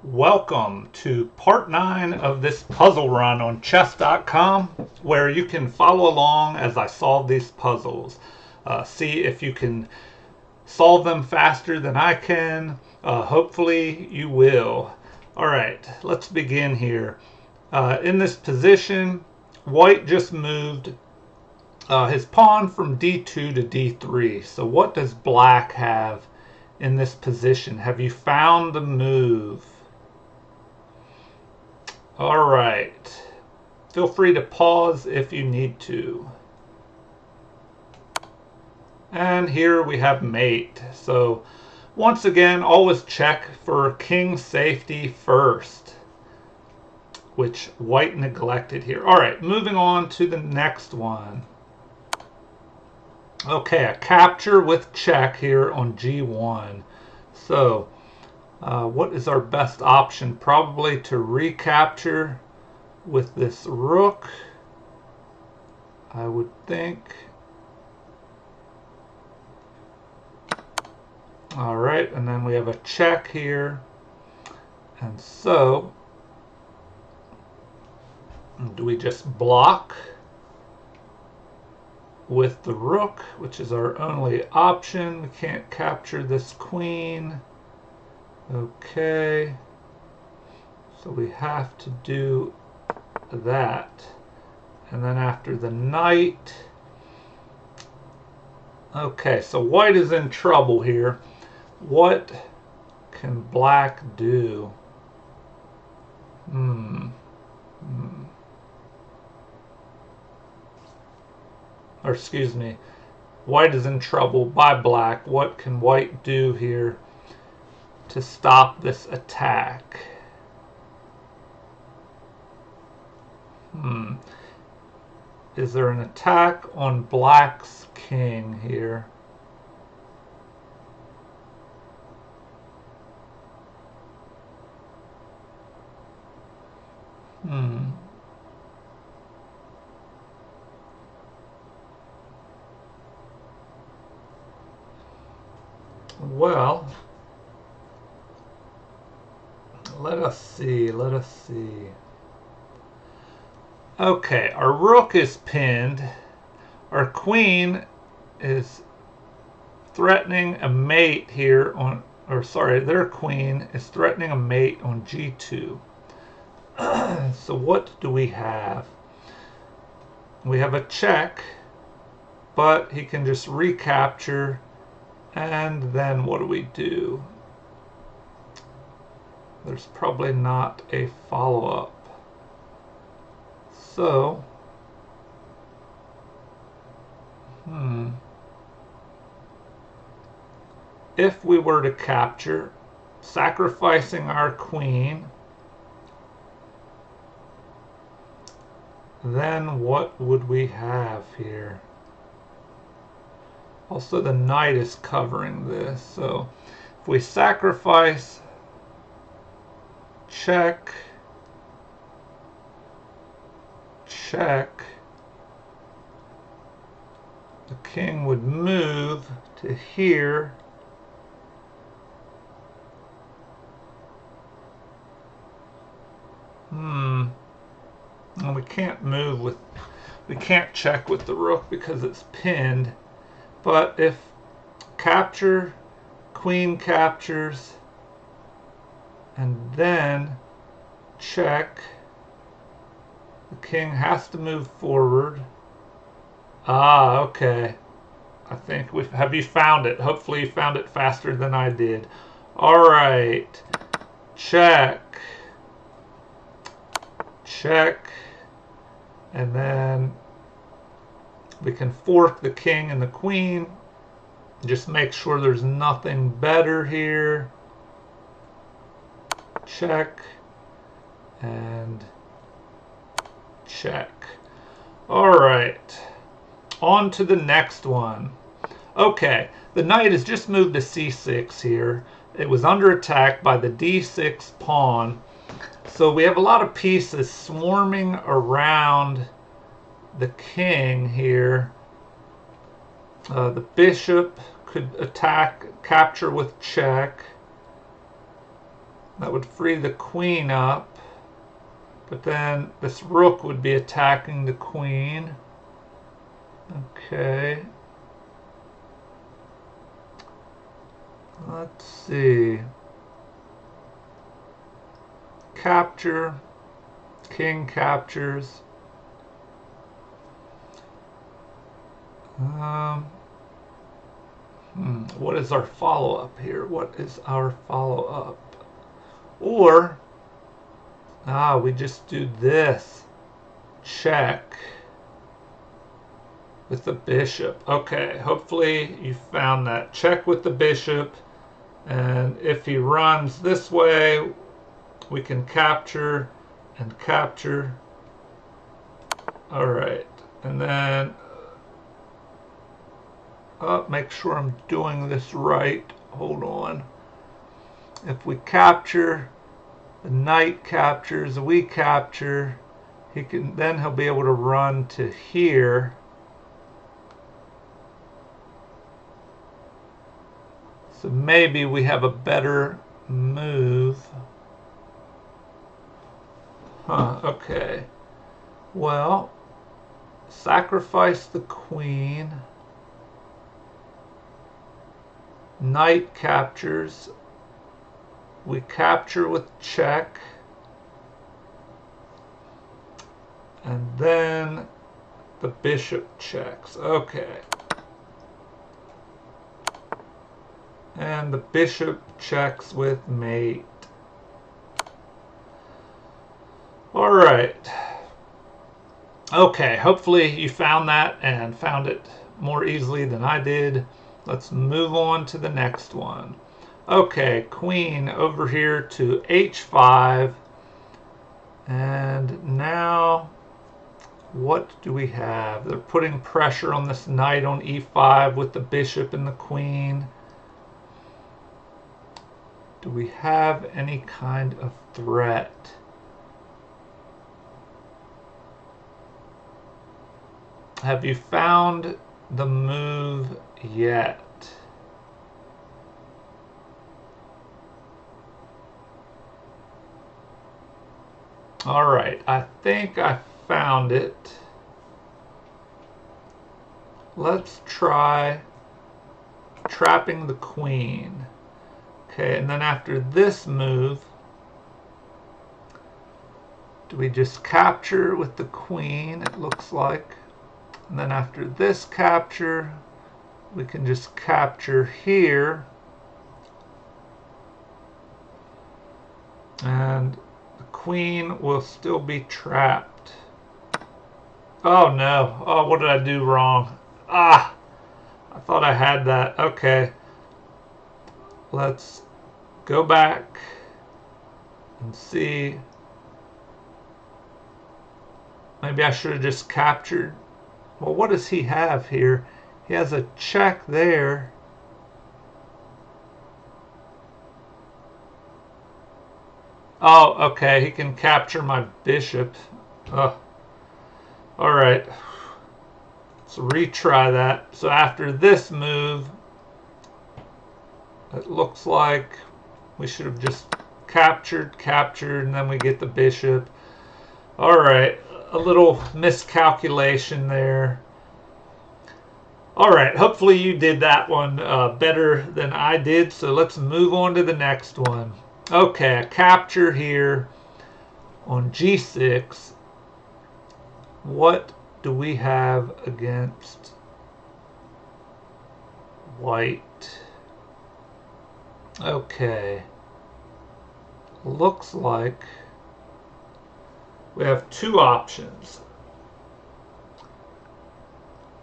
Welcome to part 9 of this puzzle run on chess.com, where you can follow along as I solve these puzzles. See if you can solve them faster than I can. Hopefully you will. Alright, let's begin here. In this position, white just moved his pawn from d2 to d3. So what does black have in this position? Have you found the move? All right. Feel free to pause if you need to. And here we have mate. So once again, always check for king safety first, which white neglected here. All right, moving on to the next one. Okay, a capture with check here on g1. So what is our best option? Probably to recapture with this rook, I would think. All right, and then we have a check here. And so, do we just block with the rook, which is our only option? We can't capture this queen. Okay, so we have to do that. And then after the knight, okay, so white is in trouble here. What can black do? Or excuse me, white is in trouble by black. What can white do here to stop this attack? Is there an attack on black's king here? Well, let us see. Okay, our rook is pinned. Our queen is threatening a mate here on, or sorry, their queen is threatening a mate on g2. So what do we have? We have a check, but he can just recapture. And then what do we do? There's probably not a follow-up. So, if we were to capture, sacrificing our queen, then what would we have here? Also, the knight is covering this. So, if we sacrifice, check, check, the king would move to here. And we can't move with, we can't check with the rook because it's pinned. But if capture, queen captures, and then check, the king has to move forward. Ah, okay. I think have you found it? Hopefully you found it faster than I did. All right. Check. Check. And then we can fork the king and the queen. Just make sure there's nothing better here. Check. And check. All right. On to the next one. Okay, the knight has just moved to c6 here. It was under attack by the d6 pawn. So we have a lot of pieces swarming around the king here. The bishop could attack, capture with check. That would free the queen up. But then this rook would be attacking the queen. Okay. Let's see. Capture. King captures. What is our follow-up here? What is our follow-up? Or, we just do this. Check with the bishop. Okay, hopefully you found that. Check with the bishop, and if he runs this way, we can capture and capture. All right, and then make sure I'm doing this right. Hold on. If we capture, the knight captures, we capture, he'll be able to run to here. So maybe we have a better move. Okay. Well, sacrifice the queen. Knight captures. We capture with check. And then the bishop checks. Okay. And the bishop checks with mate. All right. Okay, hopefully you found that and found it more easily than I did. Let's move on to the next one. Okay, queen over here to h5. And now, what do we have? They're putting pressure on this knight on e5 with the bishop and the queen. Do we have any kind of threat? Have you found the move yet? All right, I think I found it. Let's try trapping the queen. Okay, and then after this move, do we just capture with the queen, it looks like. And then after this capture, we can just capture here. And the queen will still be trapped. Oh no, oh, what did I do wrong? I thought I had that. Okay. Let's go back and see. Maybe I should have just captured. Well, what does he have here? He has a check there. Oh, okay. He can capture my bishop. Oh. All right. Let's retry that. So after this move, it looks like we should have just captured, and then we get the bishop. All right, a little miscalculation there. All right, hopefully you did that one better than I did, so let's move on to the next one. Okay, a capture here on g6. What do we have against white? Okay, looks like we have two options.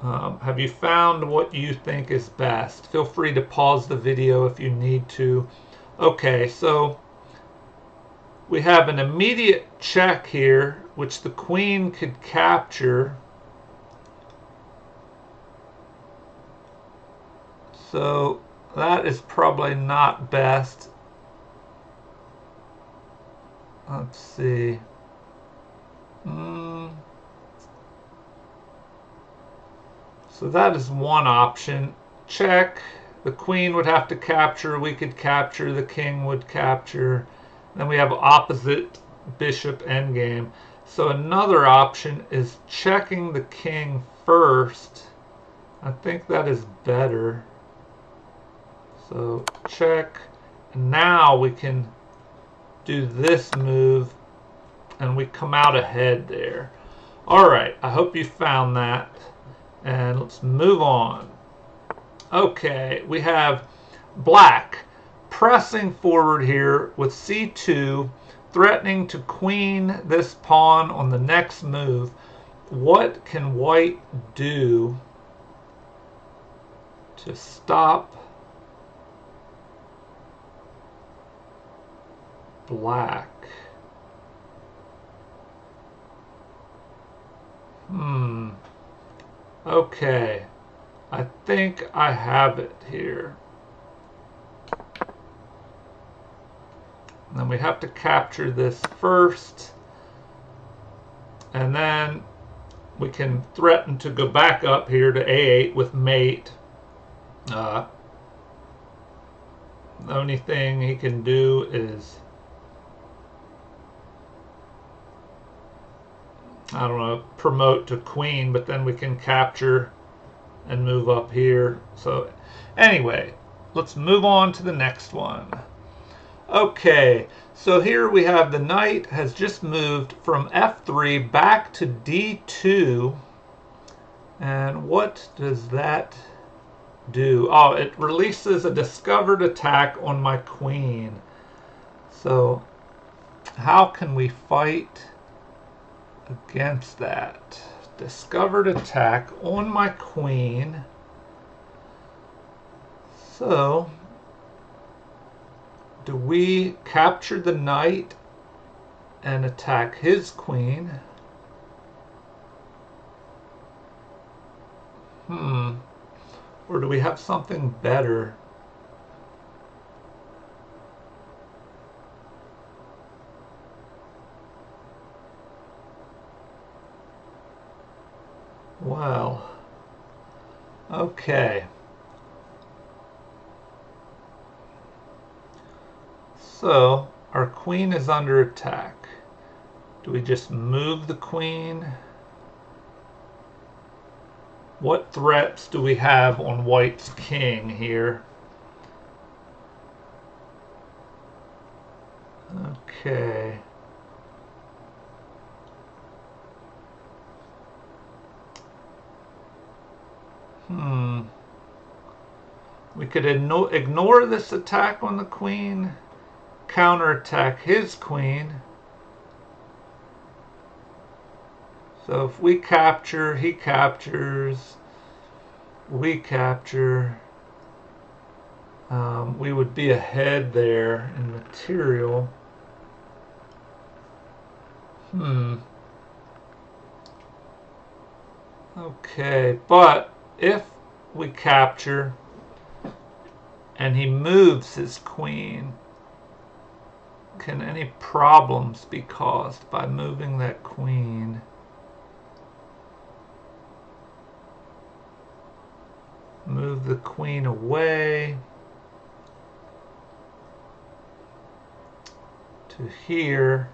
Have you found what you think is best? Feel free to pause the video if you need to. Okay, so we have an immediate check here, which the queen could capture. So that is probably not best. Let's see. So that is one option. Check. The queen would have to capture. We could capture. The king would capture. Then we have opposite bishop endgame. So another option is checking the king first. I think that is better. So check. And now we can do this move and we come out ahead there. Alright, I hope you found that. And let's move on. Okay, we have black pressing forward here with c2, threatening to queen this pawn on the next move. What can white do to stop black? Okay, I think I have it here. And then we have to capture this first, and then we can threaten to go back up here to a8 with mate. The only thing he can do is, I don't know, promote to queen, but then we can capture and move up here. So anyway, let's move on to the next one. Okay, so here we have the knight has just moved from f3 back to d2. And what does that do? Oh, it releases a discovered attack on my queen. So how can we fight against that? Discovered attack on my queen. So do we capture the knight and attack his queen? Or do we have something better? Well, okay. So our queen is under attack. Do we just move the queen? What threats do we have on white's king here? Okay. We could ignore this attack on the queen, counterattack his queen. So if we capture, he captures, we capture, we would be ahead there in material. Okay, but if we capture and he moves his queen, can any problems be caused by moving that queen? Move the queen away to here.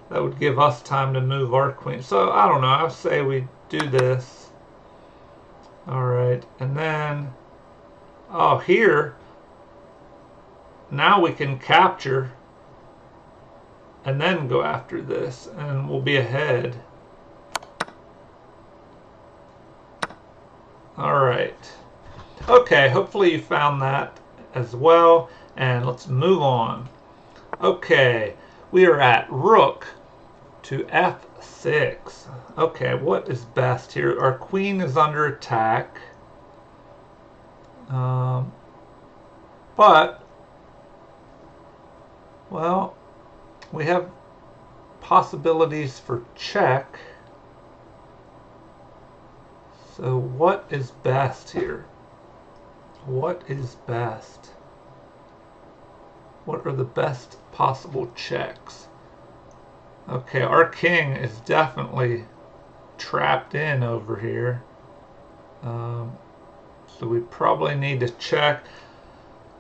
That would give us time to move our queen. So I don't know, I would say we do this. Alright, and then, oh, here, now we can capture and then go after this, and we'll be ahead. Alright. Okay, hopefully you found that as well, and let's move on. Okay, we are at rook to f6. Okay, what is best here? Our queen is under attack. But, well, we have possibilities for check. So what is best here? What is best? What are the best possible checks? Okay, our king is definitely trapped in over here. So we probably need to check.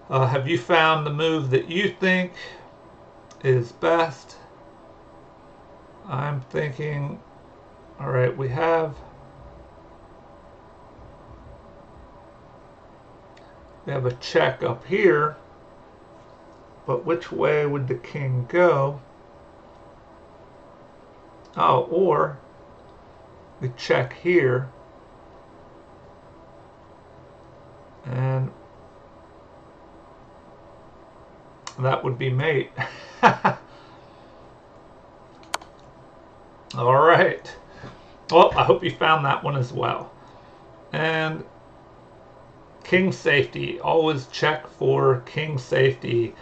Have you found the move that you think is best. I'm thinking, all right, we have a check up here, but which way would the king go? Oh, or we check here, and that would be mate. All right. Well, I hope you found that one as well. And king safety. Always check for king safety,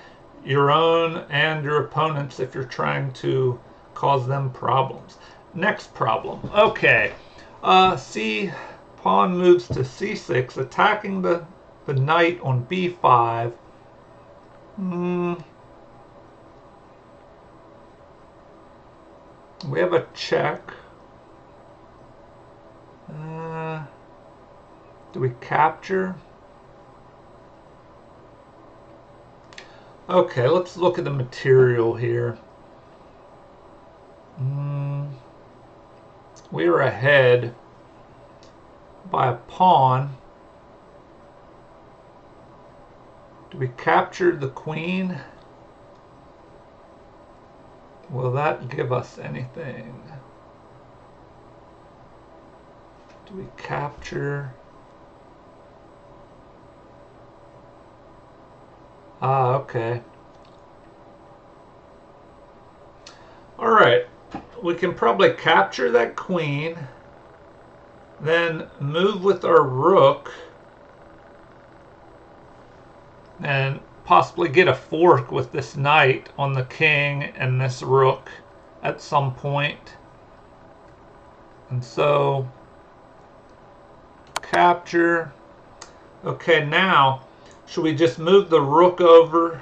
your own and your opponents, if you're trying to cause them problems. Next problem. Okay. Pawn moves to c6, attacking the knight on b5. We have a check. Do we capture? Okay, let's look at the material here. We are ahead by a pawn. Do we capture the queen? Will that give us anything? Do we capture? Ah, okay. All right. We can probably capture that queen, then move with our rook, and possibly get a fork with this knight on the king and this rook at some point. And so, capture. Okay, now, should we just move the rook over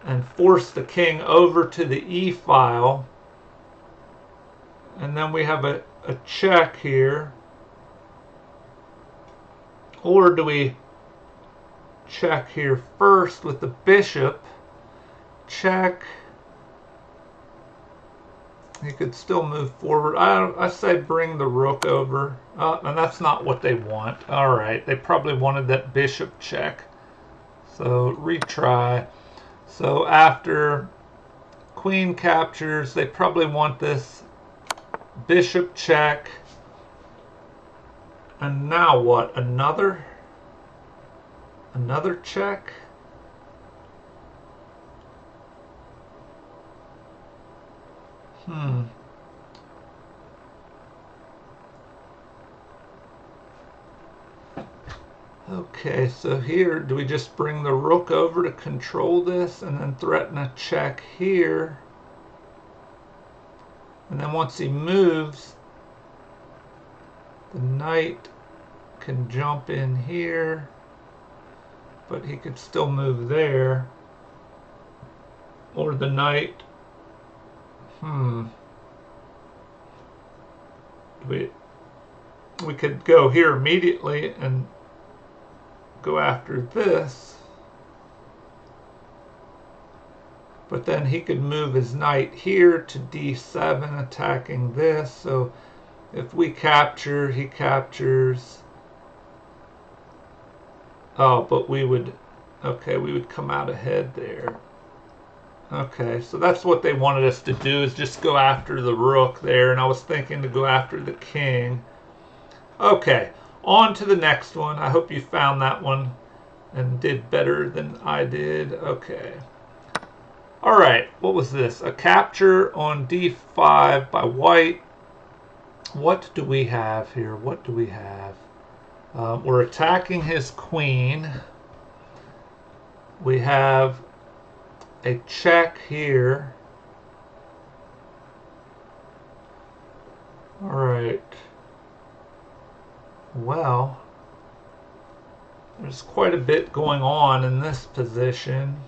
and force the king over to the e file? And then we have a check here. Or do we check here first with the bishop? Check. He could still move forward. I say bring the rook over. And that's not what they want. All right, they probably wanted that bishop check. So retry. So after queen captures, they probably want this bishop check. And now what? Another check? Okay, so here, do we just bring the rook over to control this and then threaten a check here? And then once he moves, the knight can jump in here, but he could still move there. Or the knight, we could go here immediately and go after this. But then he could move his knight here to d7, attacking this. So if we capture, he captures. Oh, but we would come out ahead there. Okay, so that's what they wanted us to do, is just go after the rook there, and I was thinking to go after the king. Okay, on to the next one. I hope you found that one and did better than I did. Okay. All right, what was this? A capture on d5 by white. What do we have here? What do we have? We're attacking his queen. We have a check here. All right. Well, there's quite a bit going on in this position.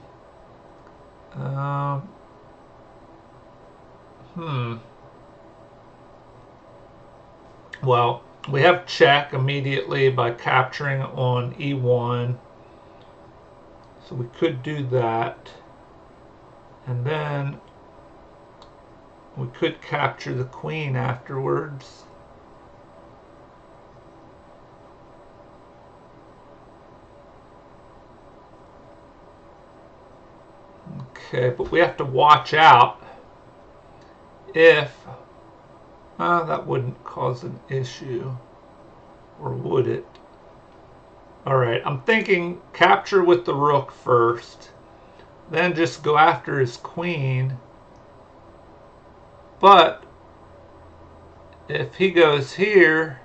Well, we have check immediately by capturing on e1. So we could do that. And then We could capture the queen afterwards. Okay, but we have to watch out if that wouldn't cause an issue, or would it? All right, I'm thinking capture with the rook first, then just go after his queen. But if he goes here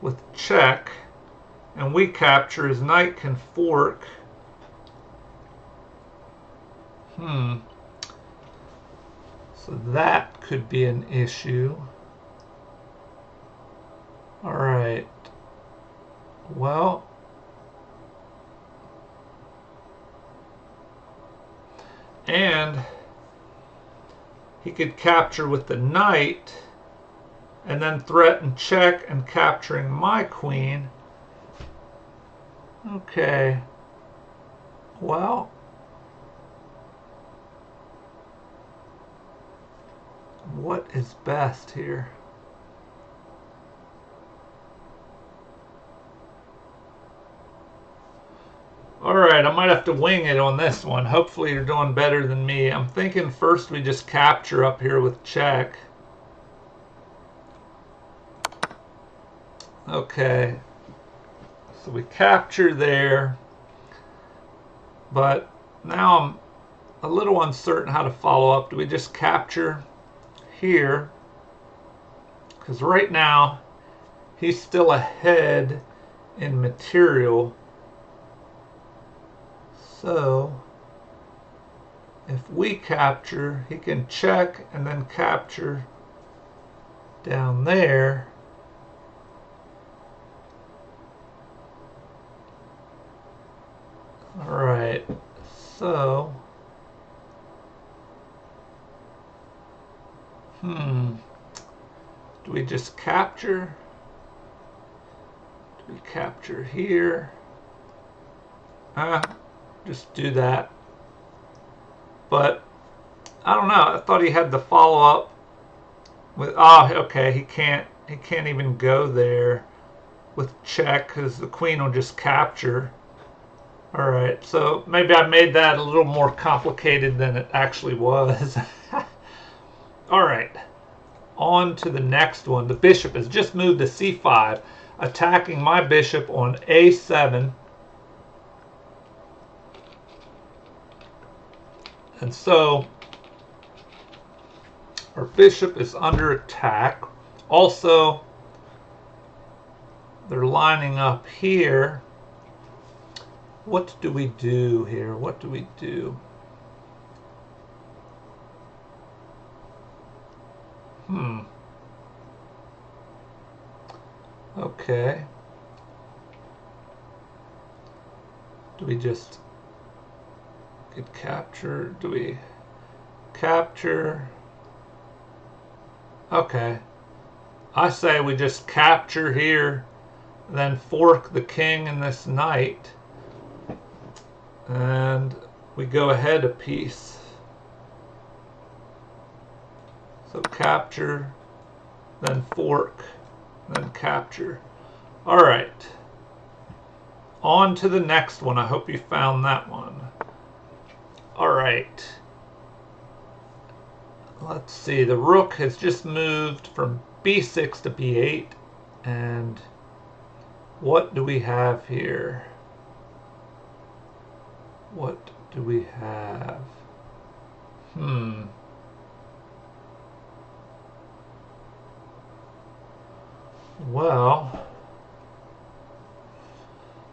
with check and we capture, his knight can fork. So that could be an issue. All right. Well, and he could capture with the knight and then threaten check and capturing my queen. Okay. Well, what is best here? Alright, I might have to wing it on this one. Hopefully you're doing better than me. I'm thinking first we just capture up here with check. Okay. So we capture there. But now I'm a little uncertain how to follow up. Do we just capture here? Because right now he's still ahead in material. So if we capture, he can check and then capture down there. All right, so do we just capture? Do we capture here? Just do that. But I don't know. I thought he had the follow up with. Oh, okay. He can't even go there with check because the queen will just capture. All right. So maybe I made that a little more complicated than it actually was. All right. On to the next one. The bishop has just moved to c5, attacking my bishop on a7. And so our bishop is under attack. Also, they're lining up here. What do we do here? What do we do? Okay. Do we just get capture? Do we capture? Okay. I say we just capture here, then fork the king and this knight, and we go ahead a piece. So capture, then fork, then capture. All right. On to the next one. I hope you found that one. All right. Let's see. The rook has just moved from b6 to b8. And what do we have here? What do we have? Well,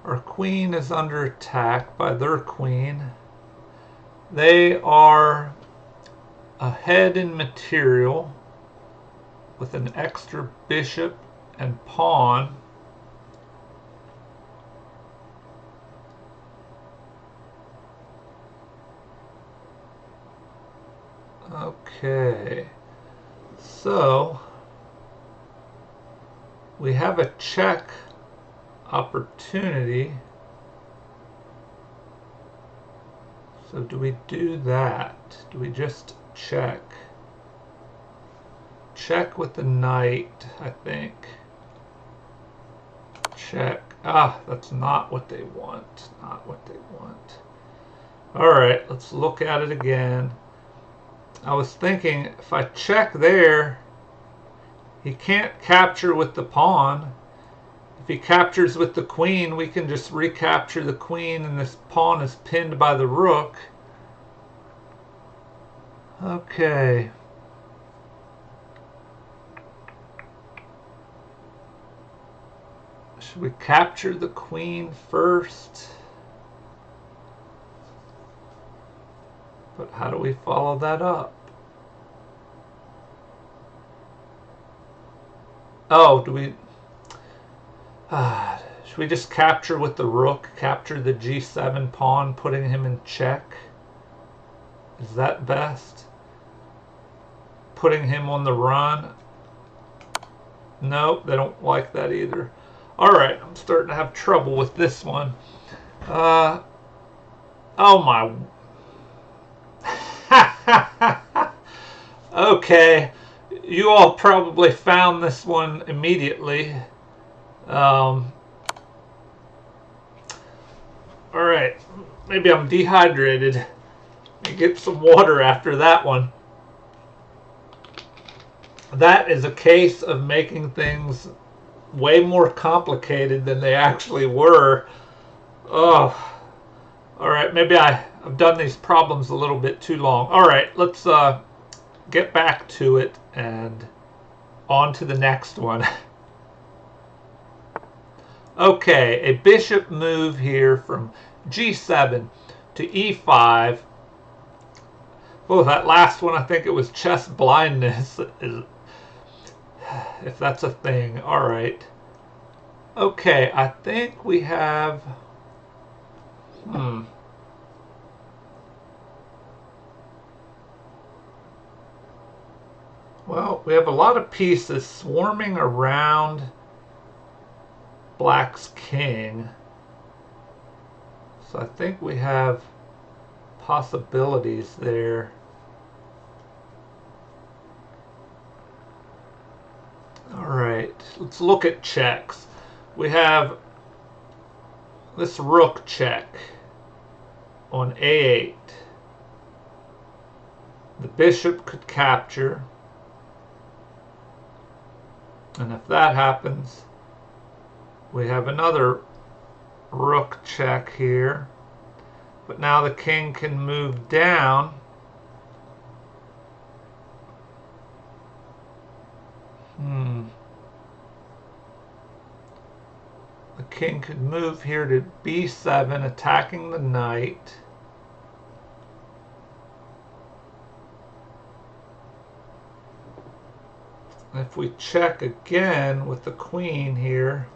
our queen is under attack by their queen. They are ahead in material with an extra bishop and pawn. Okay, so we have a check opportunity. So do we do that? Do we just check? check with the knight, I think. Check. Ah, that's not what they want. Not what they want. Alright, let's look at it again. I was thinking, if I check there, he can't capture with the pawn. If he captures with the queen, we can just recapture the queen and this pawn is pinned by the rook. Okay. Should we capture the queen first? But how do we follow that up? Oh, do we... should we just capture with the rook? Capture the g7 pawn, putting him in check? Is that best? Putting him on the run? Nope, they don't like that either. Alright, I'm starting to have trouble with this one. Oh my... Okay, you all probably found this one immediately. Alright, maybe I'm dehydrated. Let me get some water after that one. That is a case of making things way more complicated than they actually were. Oh, alright, maybe I've done these problems a little bit too long. Alright, let's get back to it and on to the next one. Okay, a bishop move here from g7 to e5. Oh, that last one, I think it was chess blindness, if that's a thing. All right. Okay, I think we have... Well, we have a lot of pieces swarming around Black's king. So I think we have possibilities there. Alright, let's look at checks. We have this rook check on a8. The bishop could capture. And if that happens, we have another rook check here. But now the king can move down. The king could move here to b7, attacking the knight. If we check again with the queen here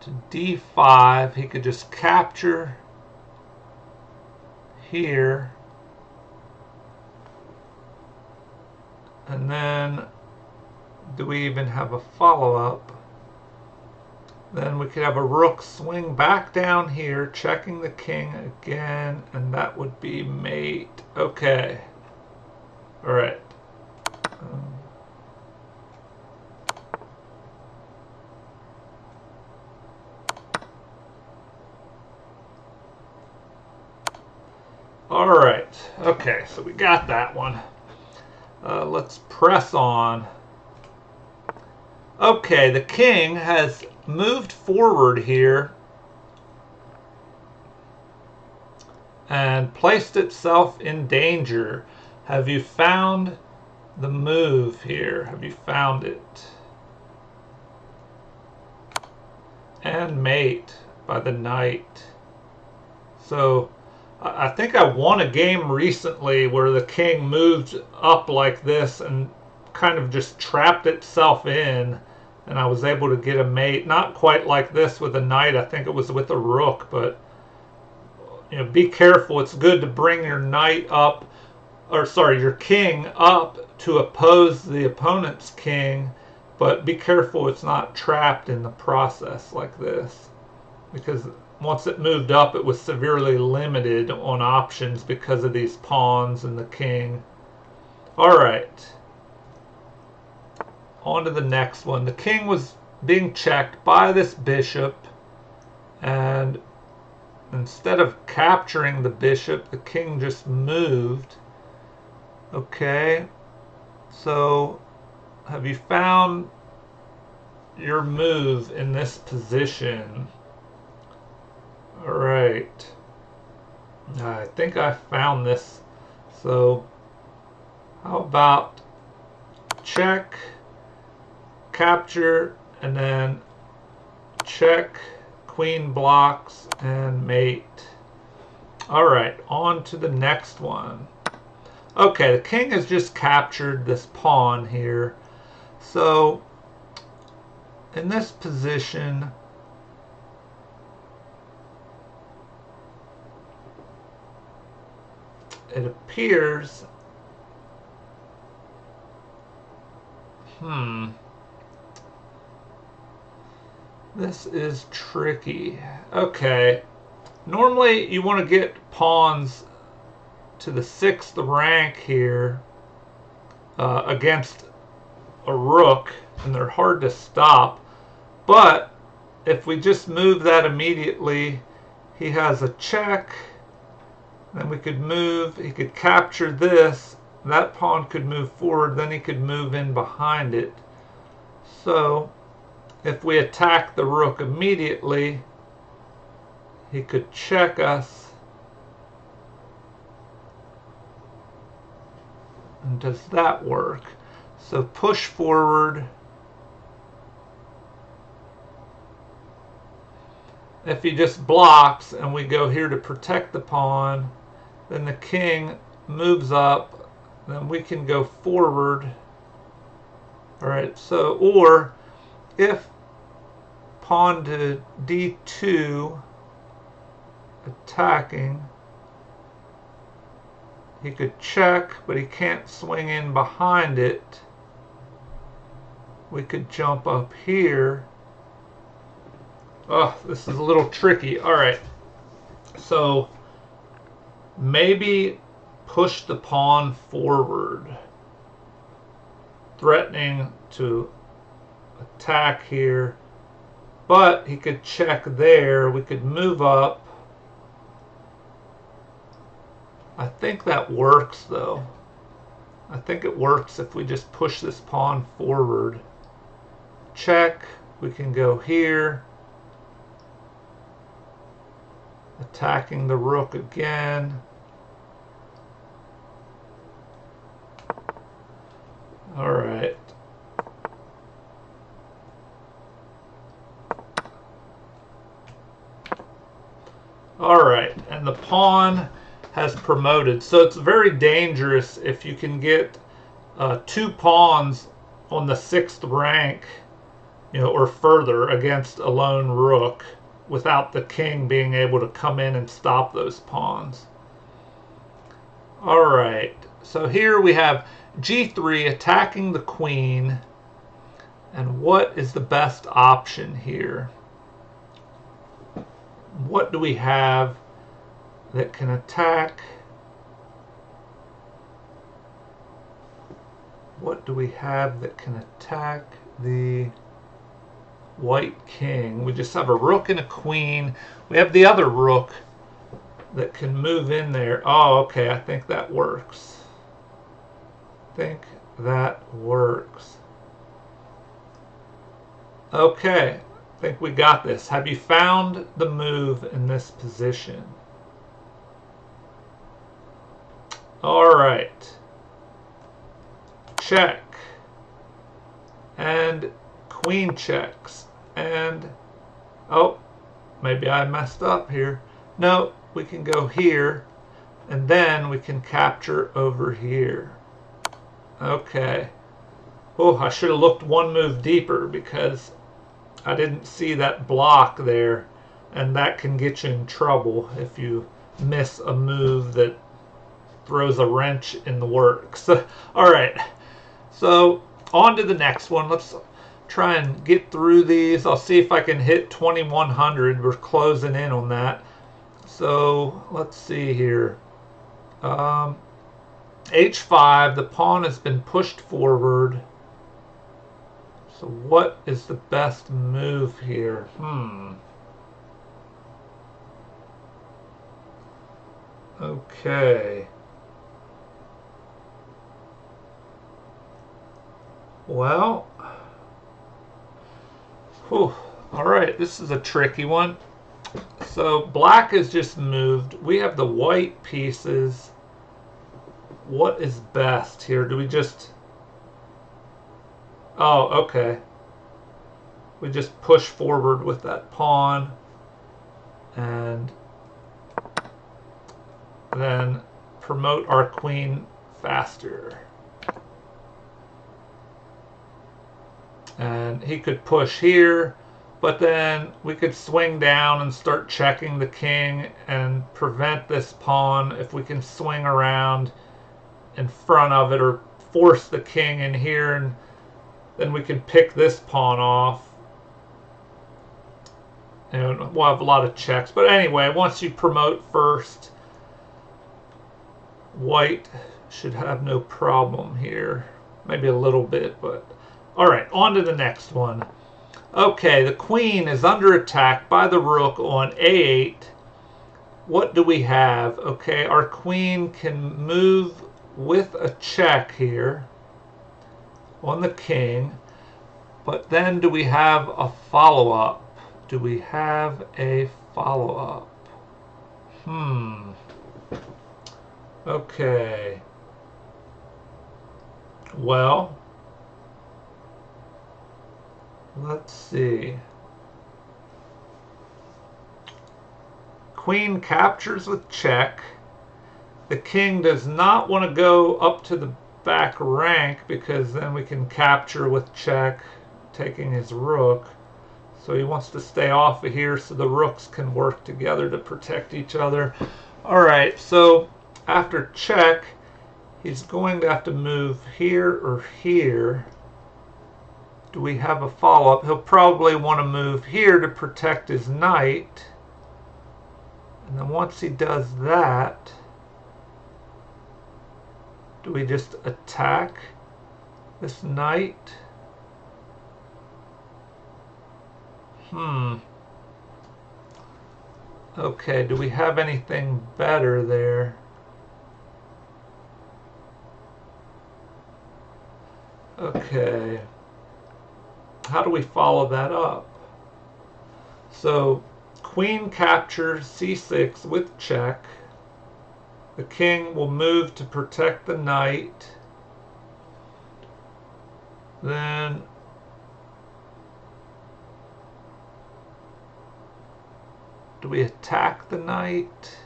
to d5, he could just capture here. And then, do we even have a follow-up? Then we could have a rook swing back down here, checking the king again, and that would be mate. Okay. All right. All right. Okay, so we got that one. Let's press on. Okay, the king has moved forward here and placed itself in danger. Have you found the move here? Have you found it? And mate by the knight. So I think I won a game recently where the king moved up like this and kind of just trapped itself in, and I was able to get a mate. Not quite like this with a knight. I think it was with a rook, but you know, be careful. It's good to bring your knight up, or sorry, your king up to oppose the opponent's king, but be careful it's not trapped in the process like this, because once it moved up, it was severely limited on options because of these pawns and the king. All right. On to the next one. The king was being checked by this bishop, and instead of capturing the bishop, the king just moved. Okay, so have you found your move in this position? All right, I think I found this. So how about check, capture, and then check, queen blocks, and mate. All right, on to the next one. Okay, the king has just captured this pawn here. So in this position, it appears, this is tricky. Okay, normally you want to get pawns to the 6th rank here against a rook, and they're hard to stop. But if we just move that immediately, he has a check, then we could move, he could capture this, that pawn could move forward, then he could move in behind it. So if we attack the rook immediately, he could check us. And does that work? So push forward. If he just blocks and we go here to protect the pawn, then the king moves up, then we can go forward. All right, so, or if pawn to d2 attacking, he could check, but he can't swing in behind it. We could jump up here. Oh, this is a little tricky. All right, so maybe push the pawn forward, threatening to attack here, but he could check there. We could move up. I think that works though. I think it works if we just push this pawn forward. Check, we can go here. Attacking the rook again. All right. All right, and the pawn has promoted. So it's very dangerous if you can get 2 pawns on the 6th rank, or further against a lone rook without the king being able to come in and stop those pawns. All right, so here we have g3 attacking the queen, and what is the best option here? What do we have that can attack? What do we have that can attack the white king? We just have a rook and a queen. We have the other rook that can move in there. Oh, okay, I think that works. I think that works. Okay, I think we got this. Have you found the move in this position? All right. Check. And queen checks. And, oh, maybe I messed up here. No, we can go here. And then we can capture over here. Okay. Oh, I should have looked one move deeper because I didn't see that block there. And that can get you in trouble if you miss a move that throws a wrench in the works. All right, so on to the next one. Let's try and get through these. I'll see if I can hit 2100. We're closing in on that. So let's see here. h5, the pawn has been pushed forward. So what is the best move here? Okay. Well, whew. All right, this is a tricky one. So black has just moved. We have the white pieces. What is best here? Do we just... Oh, okay. We just push forward with that pawn and then promote our queen faster. And he could push here, but then we could swing down and start checking the king and prevent this pawn if we can swing around in front of it or force the king in here, and then we can pick this pawn off. And we'll have a lot of checks. But anyway, once you promote first, white should have no problem here. Maybe a little bit, but... Alright, on to the next one. Okay, the queen is under attack by the rook on a8. What do we have? Okay, our queen can move with a check here on the king. But then do we have a follow-up? Do we have a follow-up? Okay. Well, let's see. Queen captures with check. The king does not want to go up to the back rank because then we can capture with check, taking his rook. So he wants to stay off of here so the rooks can work together to protect each other. Alright, so after check, he's going to have to move here or here. Do we have a follow-up? He'll probably want to move here to protect his knight. And then once he does that, do we just attack this knight? Okay, do we have anything better there? Okay. How do we follow that up? So, queen captures c6 with check. The king will move to protect the knight. Then do we attack the knight?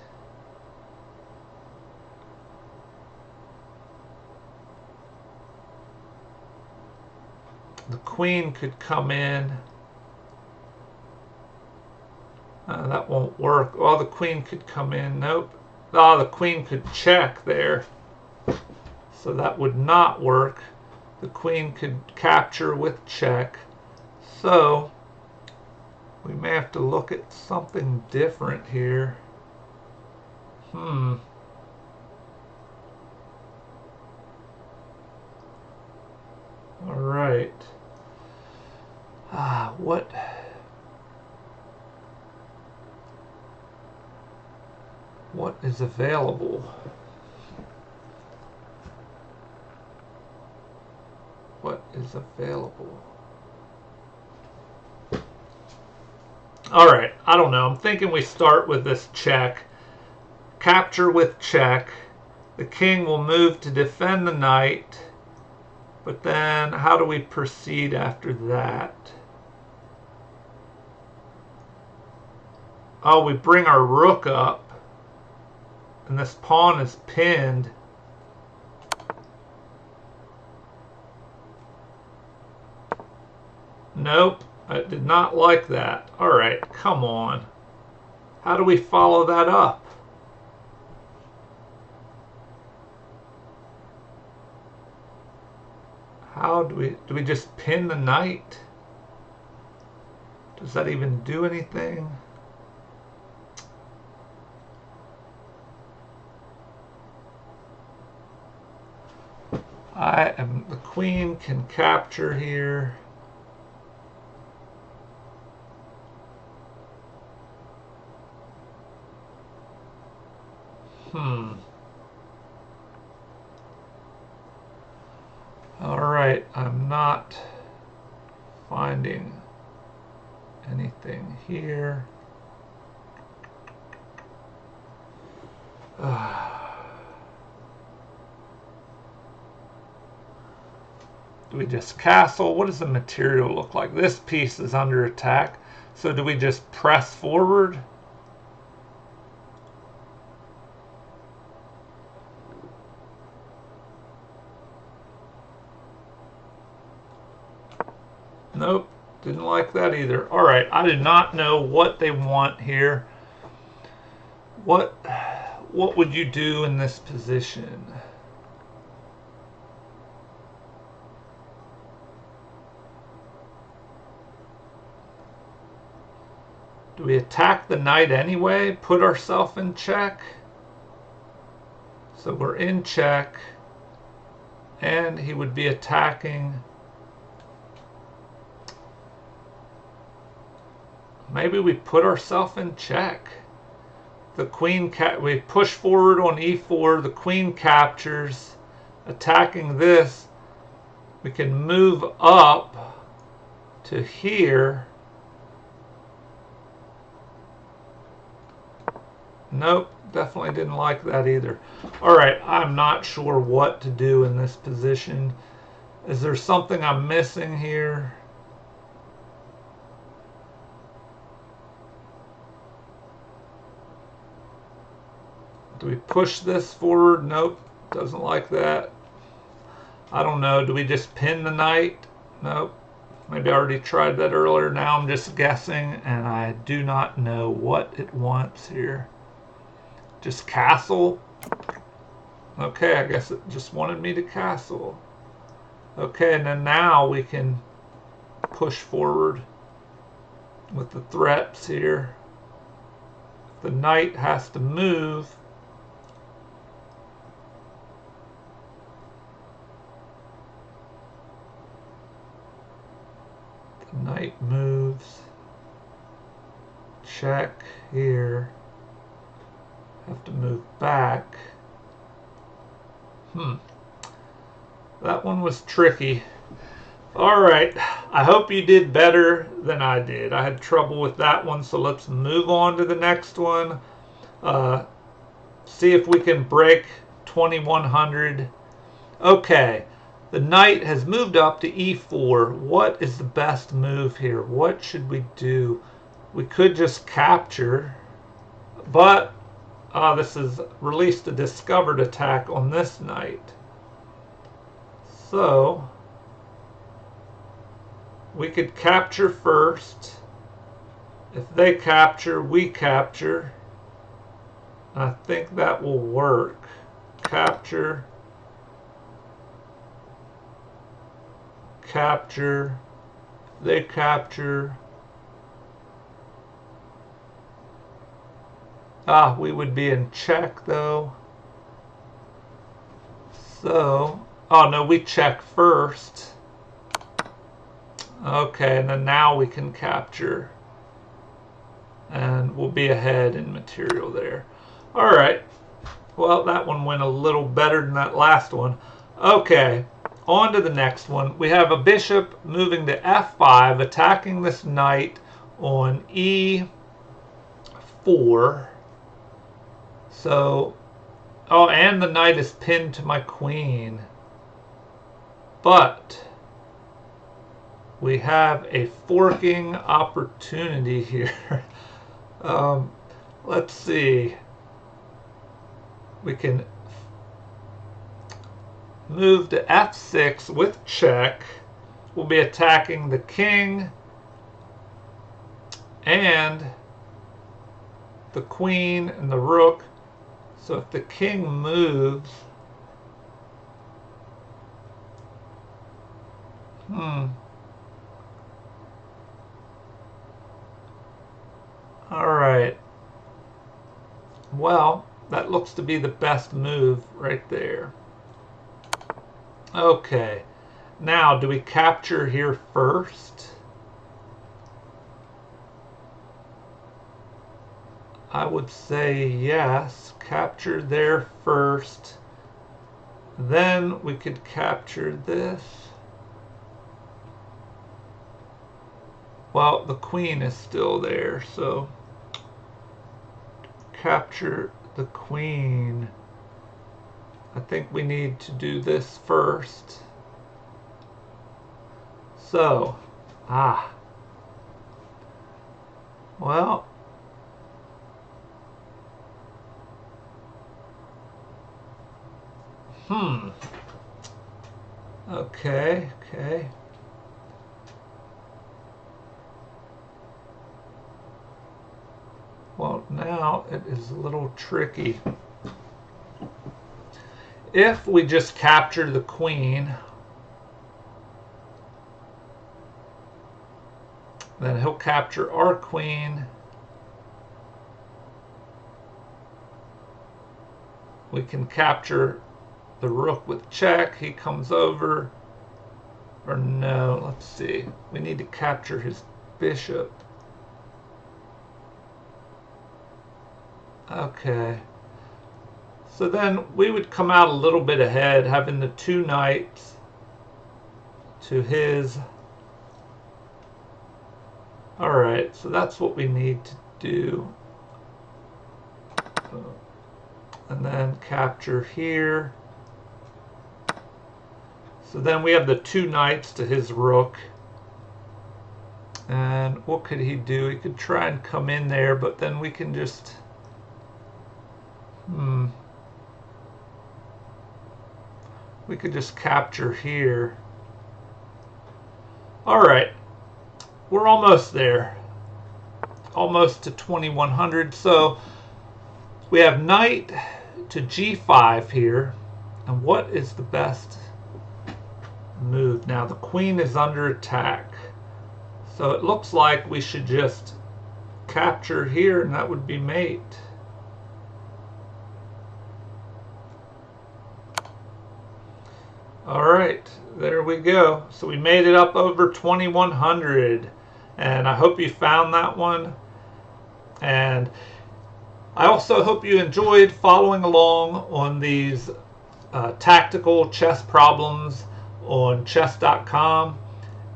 The queen could come in. That won't work. Well, the queen could come in. Nope. The queen could check there. So that would not work. The queen could capture with check. So we may have to look at something different here. All right. What is available? What is available? All right, I don't know. I'm thinking we start with this check. Capture with check. The king will move to defend the knight. But then how do we proceed after that? Oh, we bring our rook up. And this pawn is pinned. Nope, I did not like that. Alright, come on. How do we follow that up? How do we just pin the knight? Does that even do anything? The queen can capture here. All right, I'm not finding anything here. Do we just castle? What does the material look like? This piece is under attack. So do we just press forward? Nope, didn't like that either. All right, I did not know what they want here. What would you do in this position? Do we attack the knight anyway? Put ourselves in check? So we're in check, and he would be attacking. Maybe we put ourselves in check. The queen, we push forward on e4, the queen captures, attacking this. We can move up to here. Nope, definitely didn't like that either. All right, I'm not sure what to do in this position. Is there something I'm missing here? Do we push this forward? Nope, doesn't like that. I don't know, do we just pin the knight? Nope, maybe I already tried that earlier. Now I'm just guessing, and I do not know what it wants here. Just castle? Okay, I guess it just wanted me to castle. Okay, and then now we can push forward with the threats here. The knight has to move. The knight moves. Check here. Have to move back. That one was tricky. All right, I hope you did better than I did. I had trouble with that one, so let's move on to the next one. See if we can break 2100. Okay, the knight has moved up to e4. What is the best move here? What should we do? We could just capture, but this is released a discovered attack on this knight. So we could capture first. If they capture, we capture. I think that will work. Capture. Capture. They capture. We would be in check though. So, oh no, we check first. Okay, and then now we can capture. And we'll be ahead in material there. All right. Well, that one went a little better than that last one. Okay, on to the next one. We have a bishop moving to f5, attacking this knight on e4. So, oh, and the knight is pinned to my queen. But we have a forking opportunity here. Let's see. We can move to f6 with check. We'll be attacking the king and the queen and the rook. So if the king moves, all right. Well, that looks to be the best move right there. Okay. Now, do we capture here first? I would say yes. Capture there first. Then we could capture this. Well, the queen is still there, so capture the queen. I think we need to do this first. So, well, okay. Well, now it is a little tricky. If we just capture the queen, then he'll capture our queen. We can capture the rook with check. He comes over. Or no, let's see. We need to capture his bishop. Okay. So then we would come out a little bit ahead, having the 2 knights to his. Alright, so that's what we need to do. And then capture here. So then we have the 2 knights to his rook. And what could he do? He could try and come in there, but then we can just... We could just capture here. Alright. We're almost there. Almost to 2100. So we have knight to g5 here. And what is the best move? Now the queen is under attack. So it looks like we should just capture here, and that would be mate. Alright, there we go. So we made it up over 2100. And I hope you found that one. And I also hope you enjoyed following along on these tactical chess problems on chess.com.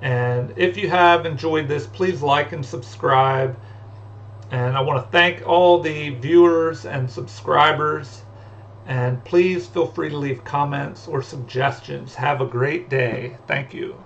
And if you have enjoyed this, please like and subscribe. And I want to thank all the viewers and subscribers. And please feel free to leave comments or suggestions. Have a great day. Thank you.